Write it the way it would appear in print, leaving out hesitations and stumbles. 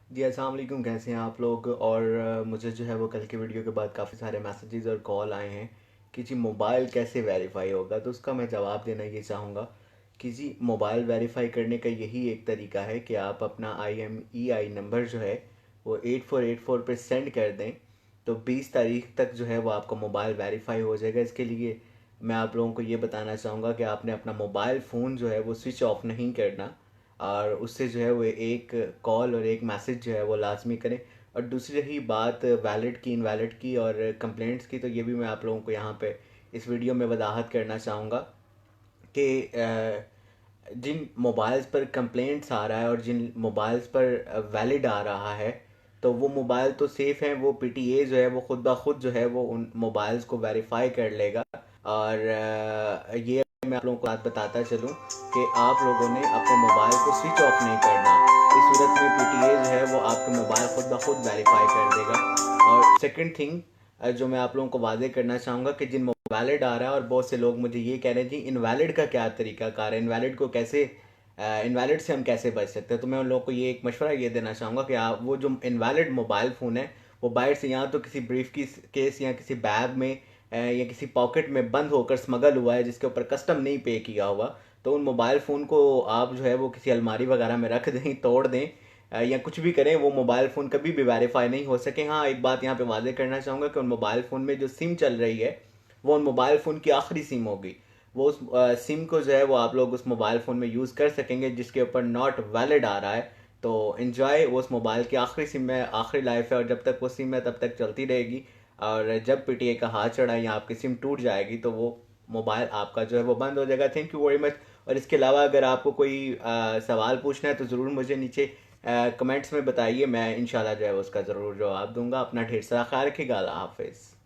जी, अस्सलाम वालेकुम। कैसे हैं आप लोग? और मुझे जो है वो कल के वीडियो के बाद काफ़ी सारे मैसेजेस और कॉल आए हैं कि जी मोबाइल कैसे वेरीफाई होगा। तो उसका मैं जवाब देना ये चाहूँगा कि जी मोबाइल वेरीफाई करने का यही एक तरीका है कि आप अपना IMEI नंबर जो है वो 8484 पे सेंड कर दें। तो 20 तारीख तक जो है वो आपका मोबाइल वेरीफाई हो जाएगा। इसके लिए मैं आप लोगों को ये बताना चाहूँगा कि आपने अपना मोबाइल फ़ोन जो है वो स्विच ऑफ नहीं करना, और उससे जो है वो एक कॉल और एक मैसेज जो है वो लाजमी करें। और दूसरी रही बात वैलिड की, इनवैलिड की और कंप्लेंट्स की, तो ये भी मैं आप लोगों को यहाँ पे इस वीडियो में वजाहत करना चाहूँगा कि जिन मोबाइल्स पर कंप्लेंट्स आ रहा है और जिन मोबाइल्स पर वैलिड आ रहा है, तो वो मोबाइल तो सेफ़ हैं। वो PTA जो है वो खुद ब खुद जो है वो उन मोबाइल्स को वेरीफाई कर लेगा। और ये मैं आप लोगों को बात बताता चलूँ कि आप लोगों ने अपने मोबाइल को स्विच ऑफ नहीं करना। इस सूरत में PTA जो है वो आपके मोबाइल खुद ब खुद वेरीफाई कर देगा। और सेकंड थिंग जो मैं आप लोगों को वादे करना चाहूँगा कि जिन वैलिड आ रहा है, और बहुत से लोग मुझे ये कह रहे हैं जी इनवैलिड का क्या तरीका कार है, इनवैलिड को कैसे, इनवैलिड से हम कैसे बच सकते हैं। तो मैं उन लोगों को ये एक मशवरा ये देना चाहूँगा कि आप वो जो इनवैलिड मोबाइल फ़ोन है वो बाहर से या तो किसी ब्रीफ की केस या किसी बैग में या किसी पॉकेट में बंद होकर स्मगल हुआ है जिसके ऊपर कस्टम नहीं पे किया हुआ, तो उन मोबाइल फ़ोन को आप जो है वो किसी अलमारी वगैरह में रख दें, तोड़ दें, या कुछ भी करें, वो मोबाइल फ़ोन कभी भी वेरीफाई नहीं हो सके। हाँ, एक बात यहाँ पे वादे करना चाहूँगा कि उन मोबाइल फ़ोन में जो सिम चल रही है वो उन मोबाइल फ़ोन की आखिरी सिम होगी। वो उस सिम को जो है वो आप लोग उस मोबाइल फ़ोन में यूज़ कर सकेंगे जिसके ऊपर नॉट वैलिड आ रहा है। तो इन्जॉय, वो उस मोबाइल की आखिरी सिम है, आखिरी लाइफ है, और जब तक वो सिम है तब तक चलती रहेगी। और जब PTA का हाथ चढ़ा या आपकी सिम टूट जाएगी तो वो मोबाइल आपका जो है वो बंद हो जाएगा। Thank you very much. और इसके अलावा अगर आपको कोई सवाल पूछना है तो ज़रूर मुझे नीचे कमेंट्स में बताइए, मैं इंशाल्लाह जो है उसका ज़रूर जवाब दूंगा। अपना ढेर सारा ख्याल रखिएगा। अल्लाह हाफिज़।